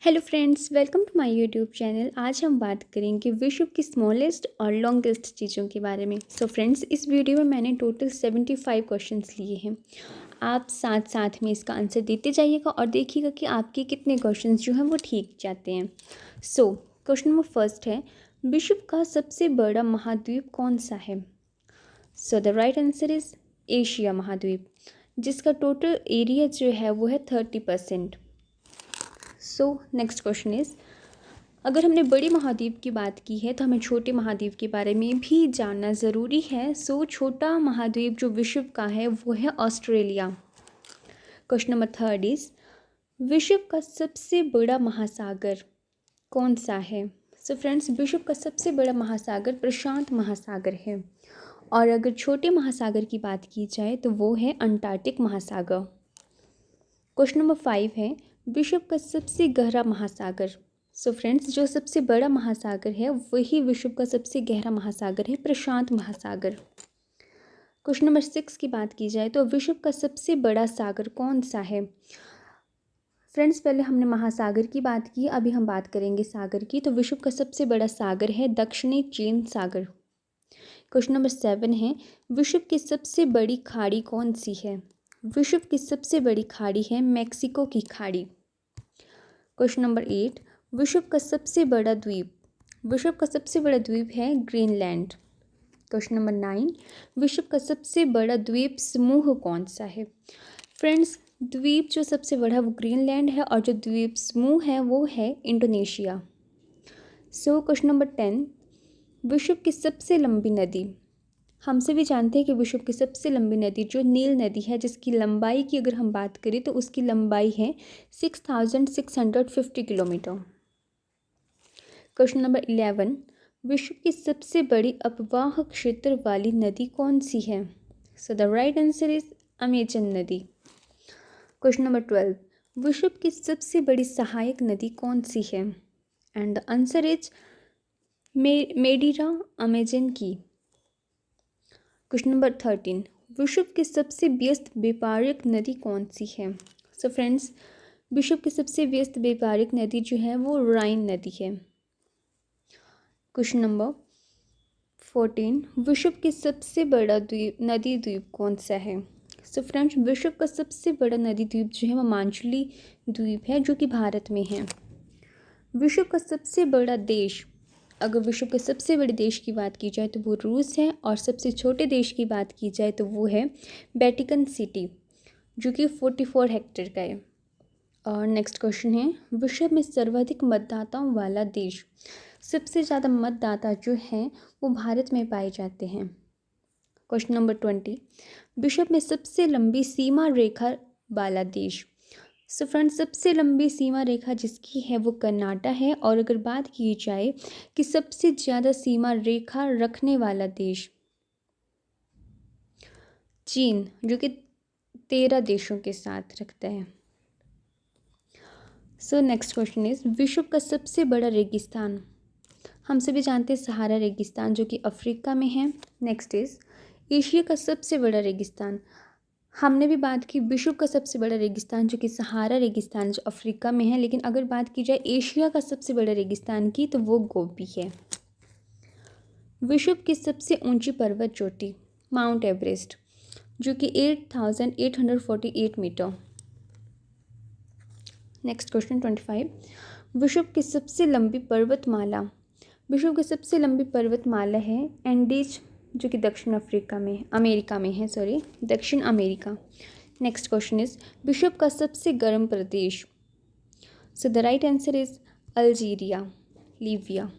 Hello friends, welcome to my YouTube channel. आज हम बात करेंगे विश्व की स्मॉलेस्ट और लॉन्गेस्ट चीज़ों के बारे में। सो फ्रेंड्स, इस वीडियो में मैंने टोटल 75 क्वेश्चंस लिए हैं। आप साथ साथ में इसका आंसर देते जाइएगा और देखिएगा कि आपके कितने क्वेश्चंस जो हैं वो ठीक जाते हैं। सो क्वेश्चन नंबर फर्स्ट है, विश्व का सबसे बड़ा महाद्वीप कौन सा है? सो the right answer is Asia महाद्वीप, जिसका टोटल एरिया जो है वो है 30%। सो नेक्स्ट क्वेश्चन इज़, अगर हमने बड़े महाद्वीप की बात की है तो हमें छोटे महाद्वीप के बारे में भी जानना ज़रूरी है। सो छोटा महाद्वीप जो विश्व का है वो है Australia. Question number third is, विश्व का सबसे बड़ा महासागर कौन सा है? सो फ्रेंड्स, विश्व का सबसे बड़ा महासागर प्रशांत महासागर है। और अगर छोटे महासागर की बात की जाए तो वो है अंटार्कटिक महासागर। क्वेश्चन नंबर 5 है, विश्व का सबसे गहरा महासागर। सो फ्रेंड्स, जो सबसे बड़ा महासागर है वही विश्व का सबसे गहरा महासागर है, प्रशांत महासागर। क्वेश्चन नंबर 6 की बात की जाए तो विश्व का सबसे बड़ा सागर कौन सा है? फ्रेंड्स, पहले हमने महासागर की बात की, अभी हम बात करेंगे सागर की। तो विश्व का सबसे बड़ा सागर है दक्षिणी चीन सागर। क्वेश्चन नंबर 7 है, विश्व की सबसे बड़ी खाड़ी कौन सी है? विश्व की सबसे बड़ी खाड़ी है मैक्सिको की खाड़ी। क्वेश्चन नंबर 8, विश्व का सबसे बड़ा द्वीप। विश्व का सबसे बड़ा द्वीप है ग्रीनलैंड। क्वेश्चन नंबर 9, विश्व का सबसे बड़ा द्वीप समूह कौन सा है? फ्रेंड्स, द्वीप जो सबसे बड़ा है वो ग्रीनलैंड है और जो द्वीप समूह है वो है इंडोनेशिया। सो क्वेश्चन नंबर 10, विश्व की सबसे लंबी नदी। हम सभी जानते हैं कि विश्व की सबसे लंबी नदी जो नील नदी है, जिसकी लंबाई की अगर हम बात करें तो उसकी लंबाई है 6650 किलोमीटर। क्वेश्चन नंबर 11, विश्व की सबसे बड़ी अपवाह क्षेत्र वाली नदी कौन सी है? सो the right answer is Amazon नदी। क्वेश्चन नंबर 12, विश्व की सबसे बड़ी सहायक नदी कौन सी है? And the answer is Madeira Amazon की। क्वेश्चन नंबर 13, विश्व की सबसे व्यस्त व्यापारिक नदी कौन सी है? सो फ्रेंड्स, विश्व की सबसे व्यस्त व्यापारिक नदी जो है वो राइन नदी है। क्वेश्चन नंबर 14, विश्व की सबसे बड़ा नदी द्वीप कौन सा है? सो फ्रेंड्स, विश्व का सबसे बड़ा नदी द्वीप जो है वो मांजुली द्वीप है, जो कि भारत में है। विश्व का सबसे बड़ा देश, अगर विश्व के सबसे बड़े देश की बात की जाए तो वो रूस है, और सबसे छोटे देश की बात की जाए तो वो है वेटिकन सिटी, जो कि 44 हेक्टेयर का है। और नेक्स्ट क्वेश्चन है, विश्व में सर्वाधिक मतदाताओं वाला देश। सबसे ज़्यादा मतदाता जो हैं वो भारत में पाए जाते हैं। क्वेश्चन नंबर 20, विश्व में सबसे लंबी सीमा रेखा वाला देश। सो फ्रेंड्स, सबसे लंबी सीमा रेखा जिसकी है वो कर्नाटक है। और अगर बात की जाए कि सबसे ज़्यादा सीमा रेखा रखने वाला देश, चीन, जो कि 13 देशों के साथ रखता है। सो नेक्स्ट क्वेश्चन इज, विश्व का सबसे बड़ा रेगिस्तान। हम सभी जानते हैं सहारा रेगिस्तान, जो कि अफ्रीका में है। नेक्स्ट इज, एशिया का सबसे बड़ा रेगिस्तान। हमने भी बात की विश्व का सबसे बड़ा रेगिस्तान जो कि सहारा रेगिस्तान जो अफ्रीका में है, लेकिन अगर बात की जाए एशिया का सबसे बड़ा रेगिस्तान की तो वो गोबी है। विश्व की सबसे ऊंची पर्वत चोटी माउंट एवरेस्ट, जो कि 8848 मीटर। नेक्स्ट क्वेश्चन 25, विश्व की सबसे लंबी पर्वतमाला। विश्व की सबसे लंबी पर्वतमाला है एंडीज, जो कि दक्षिण अमेरिका में है, दक्षिण अमेरिका। नेक्स्ट क्वेश्चन इज, विश्व का सबसे गर्म प्रदेश। So the right answer is Algeria, Libya.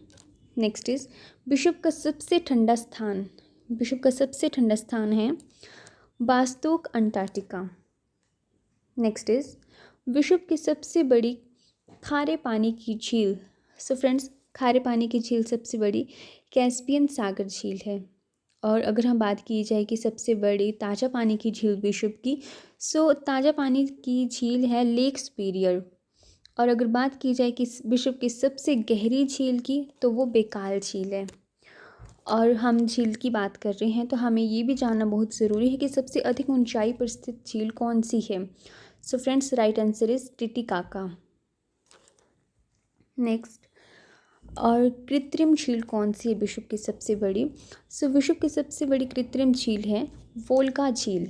Next is, विश्व का सबसे ठंडा स्थान। विश्व का सबसे ठंडा स्थान है बास्तोक, अंटार्कटिका। नेक्स्ट इज, विश्व की सबसे बड़ी खारे पानी की झील। सो फ्रेंड्स, खारे पानी की झील सबसे बड़ी कैस्पियन सागर झील है। और अगर हम बात की जाए कि सबसे बड़ी ताज़ा पानी की झील विश्व की, सो ताज़ा पानी की झील है लेक सुपीरियर। और अगर बात की जाए कि विश्व की सबसे गहरी झील की तो वो बेकाल झील है। और हम झील की बात कर रहे हैं तो हमें ये भी जानना बहुत ज़रूरी है कि सबसे अधिक ऊंचाई पर स्थित झील कौन सी है। सो friends, right answer is Titicaca. Next, और कृत्रिम झील कौन सी है विश्व की सबसे बड़ी? सो विश्व की सबसे बड़ी कृत्रिम झील है वोल्गा झील।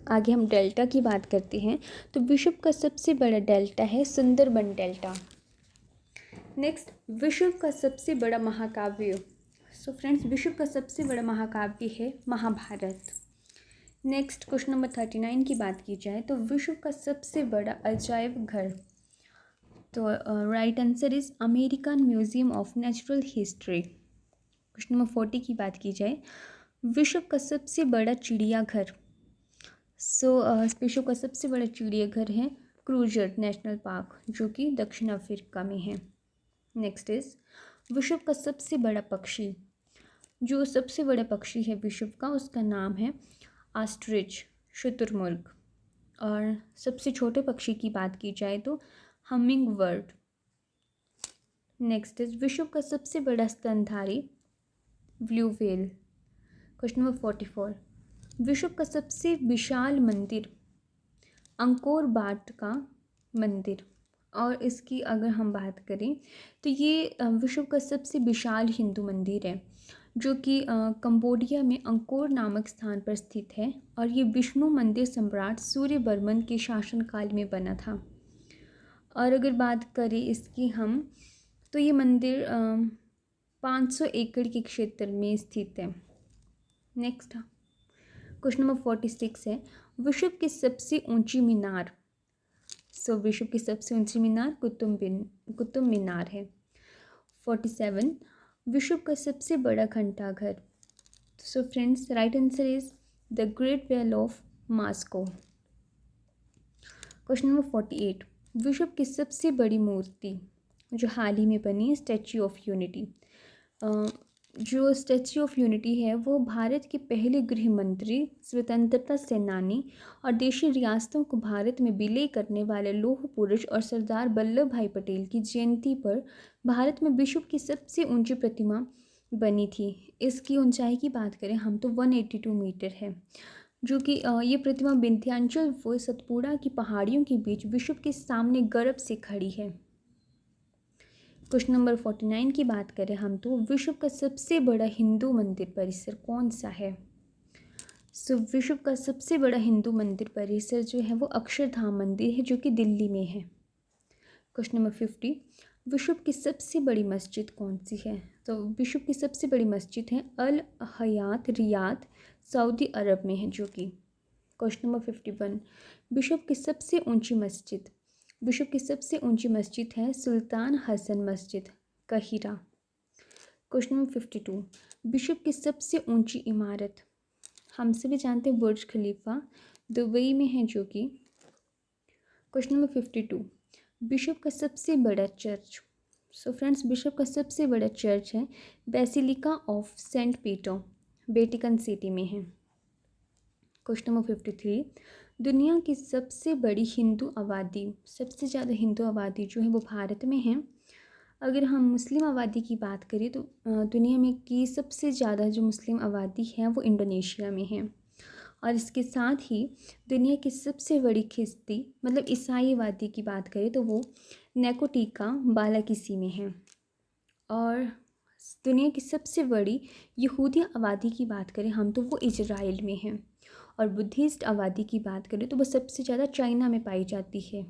आगे हम डेल्टा की बात करते हैं, तो विश्व का सबसे बड़ा डेल्टा है सुंदरबन डेल्टा। नेक्स्ट, विश्व का सबसे बड़ा महाकाव्य। सो फ्रेंड्स, विश्व का सबसे बड़ा महाकाव्य है महाभारत। नेक्स्ट, क्वेश्चन नंबर 39 की बात की जाए तो विश्व का सबसे बड़ा अजायब घर, तो right answer is American museum of natural history. Question number 40 की बात की जाए, विश्व का सबसे बड़ा चिड़ियाघर। सो विश्व का सबसे बड़ा चिड़ियाघर है क्रूजर नेशनल पार्क, जो कि दक्षिण अफ्रीका में है। नेक्स्ट इज, विश्व का सबसे बड़ा पक्षी। जो सबसे बड़ा पक्षी है विश्व का, उसका नाम है ऑस्ट्रिच, शुतुरमुर्ग। और सबसे छोटे पक्षी की बात की जाए तो हमिंग बर्ड। नेक्स्ट इज, विश्व का सबसे बड़ा स्तनधारी ब्लू व्हेल। क्वेश्चन नंबर 44, विश्व का सबसे विशाल मंदिर अंकोर वाट का मंदिर। और इसकी अगर हम बात करें तो ये विश्व का सबसे विशाल हिंदू मंदिर है, जो कि कंबोडिया में अंकोर नामक स्थान पर स्थित है। और ये विष्णु मंदिर सम्राट सूर्यवर्मन के शासनकाल में बना था। और अगर बात करें इसकी हम, तो ये मंदिर 500 एकड़ के क्षेत्र में स्थित है। नेक्स्ट, क्वेश्चन नंबर 46 है, विश्व की सबसे ऊंची मीनार। सो विश्व की सबसे ऊंची मीनार कुतुब मीनार है। 47, विश्व का सबसे बड़ा घंटाघर। So friends, right answer is the Great Wall of Moscow. Question number 48, विश्व की सबसे बड़ी मूर्ति जो हाल ही में बनी है स्टैच्यू ऑफ यूनिटी। जो स्टैच्यू ऑफ यूनिटी है वो भारत के पहले गृह मंत्री, स्वतंत्रता सेनानी और देशी रियासतों को भारत में विलय करने वाले लौह पुरुष और सरदार वल्लभ भाई पटेल की जयंती पर भारत में विश्व की सबसे ऊंची प्रतिमा बनी थी। इसकी ऊंचाई की बात करें हम तो 182 मीटर है, जो कि ये प्रतिमा विंध्याचल व सतपुड़ा की पहाड़ियों के बीच विश्व के सामने गर्व से खड़ी है। क्वेश्चन नंबर 49 की बात करें हम तो विश्व का सबसे बड़ा हिंदू मंदिर परिसर कौन सा है? सो विश्व का सबसे बड़ा हिंदू मंदिर परिसर जो है वो अक्षरधाम मंदिर है, जो कि दिल्ली में है। क्वेश्चन नंबर 50, विश्व की सबसे बड़ी मस्जिद कौन सी है? तो विश्व की सबसे बड़ी मस्जिद है अल हयात रियाद, सऊदी अरब में है, जो कि। क्वेश्चन नंबर 51, विश्व की सबसे ऊंची मस्जिद। विश्व की सबसे ऊंची मस्जिद है सुल्तान हसन मस्जिद, काहिरा। क्वेश्चन नंबर 52, विश्व की सबसे ऊंची इमारत। हम सभी जानते हैं बुर्ज खलीफा दुबई में है, जो कि। क्वेश्चन नंबर 52, विश्व का सबसे बड़ा चर्च। सो फ्रेंड्स, विश्व का सबसे बड़ा चर्च है basilica of Saint Peter, Vatican city में है। क्वेश्चन नंबर 53, दुनिया की सबसे बड़ी हिंदू आबादी, सबसे ज़्यादा हिंदू आबादी जो है वो भारत में है। अगर हम मुस्लिम आबादी की बात करें तो दुनिया में की सबसे ज़्यादा जो मुस्लिम आबादी है वो इंडोनेशिया में है। और इसके साथ ही दुनिया की सबसे बड़ी खिस्ती मतलब ईसाई आबादी की बात करें तो वो नेकोटिका बालाकिसी में है। और दुनिया की सबसे बड़ी यहूदी आबादी की बात करें हम तो वो इजराइल में है। और बुद्धिस्ट आबादी की बात करें तो वो सबसे ज़्यादा चाइना में पाई जाती है।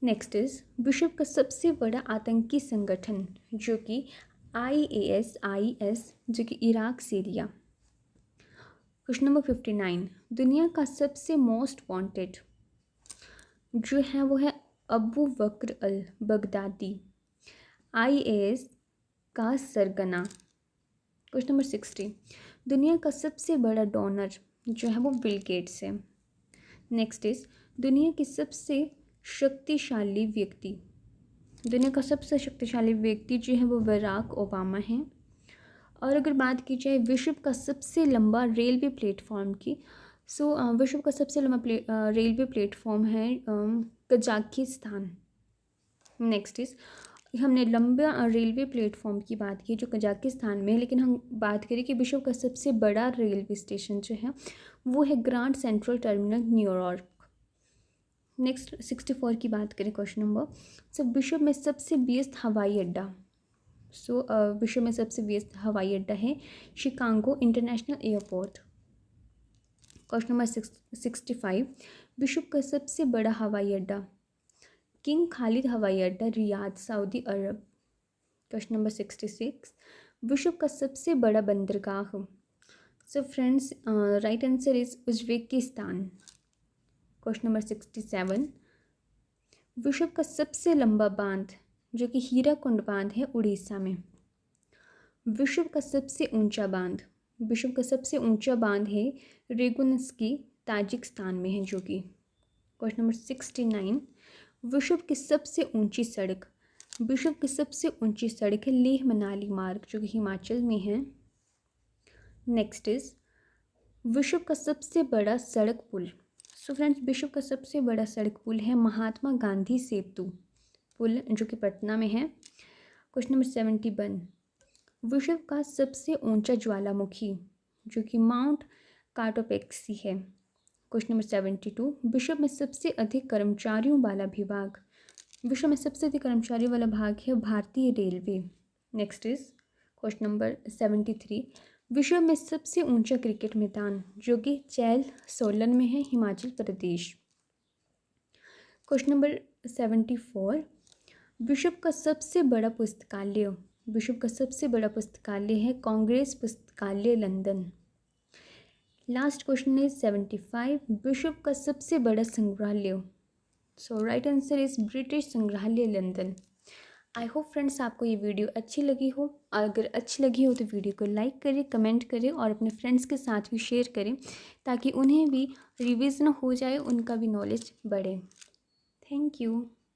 नेक्स्ट इज, विश्व का सबसे बड़ा आतंकी संगठन जो कि IS, जो कि इराक सीरिया। क्वेश्चन नंबर 59, दुनिया का सबसे मोस्ट वांटेड जो है वो है अबू बकर अल बगदादी, IAS का सरगना। क्वेश्चन नंबर 60, दुनिया का सबसे बड़ा डोनर जो है वो बिल गेट्स है। नेक्स्ट इज, दुनिया की सबसे शक्तिशाली व्यक्ति। दुनिया का सबसे शक्तिशाली व्यक्ति जो है वो बराक ओबामा है। और अगर बात की जाए विश्व का सबसे लंबा रेलवे प्लेटफॉर्म की, सो विश्व का सबसे लंबा रेलवे प्लेटफॉर्म है कजाकिस्तान। नेक्स्ट इज, हमने लंबा रेलवे प्लेटफॉर्म की बात की जो कजाकिस्तान में है, लेकिन हम बात करें कि विश्व का सबसे बड़ा रेलवे स्टेशन जो है वो है grand central terminal New York. Next 64 की बात करें क्वेश्चन नंबर। सो विश्व में सबसे व्यस्त हवाई अड्डा। विश्व में सबसे व्यस्त हवाई अड्डा है Chicago international airport. Question number 65, विश्व का सबसे बड़ा हवाई अड्डा किंग खालिद हवाई अड्डा रियाद सऊदी अरब। क्वेश्चन नंबर 66, विश्व का सबसे बड़ा बंदरगाह। सो friends, right answer is Uzbekistan. Question number 67, विश्व का सबसे लंबा बांध जो कि हीराकुंड बांध है उड़ीसा में। विश्व का सबसे ऊंचा बांध, विश्व का सबसे ऊंचा बांध है रेगुनस्की ताजिकिस्तान में है जो कि। क्वेश्चन नंबर 69, विश्व की सबसे ऊंची सड़क, विश्व की सबसे ऊंची सड़क है लेह मनाली मार्ग जो कि हिमाचल में है। नेक्स्ट इज विश्व का सबसे बड़ा सड़क पुल। सो फ्रेंड्स, विश्व का सबसे बड़ा सड़क पुल है महात्मा गांधी सेतु पुल जो कि पटना में है। क्वेश्चन नंबर 71, विश्व का सबसे ऊंचा ज्वालामुखी जो कि माउंट काटोपेक्सी है। क्वेश्चन नंबर 72, विश्व में सबसे अधिक कर्मचारियों वाला विभाग, विश्व में सबसे अधिक कर्मचारियों वाला भाग है भारतीय railway. Next is question number 73, विश्व में सबसे ऊंचा क्रिकेट मैदान जो कि चैल सोलन में है हिमाचल प्रदेश। क्वेश्चन नंबर 74, विश्व का सबसे बड़ा पुस्तकालय, विश्व का सबसे बड़ा पुस्तकालय है कांग्रेस पुस्तकालय लंदन। लास्ट क्वेश्चन इज 75, विश्व का सबसे बड़ा संग्रहालय। सो राइट आंसर इज ब्रिटिश संग्रहालय लंदन। आई होप फ्रेंड्स आपको ये वीडियो अच्छी लगी हो। अगर अच्छी लगी हो तो वीडियो को लाइक करें, कमेंट करें और अपने फ्रेंड्स के साथ भी शेयर करें ताकि उन्हें भी रिवीजन हो जाए, उनका भी नॉलेज बढ़े। Thank you.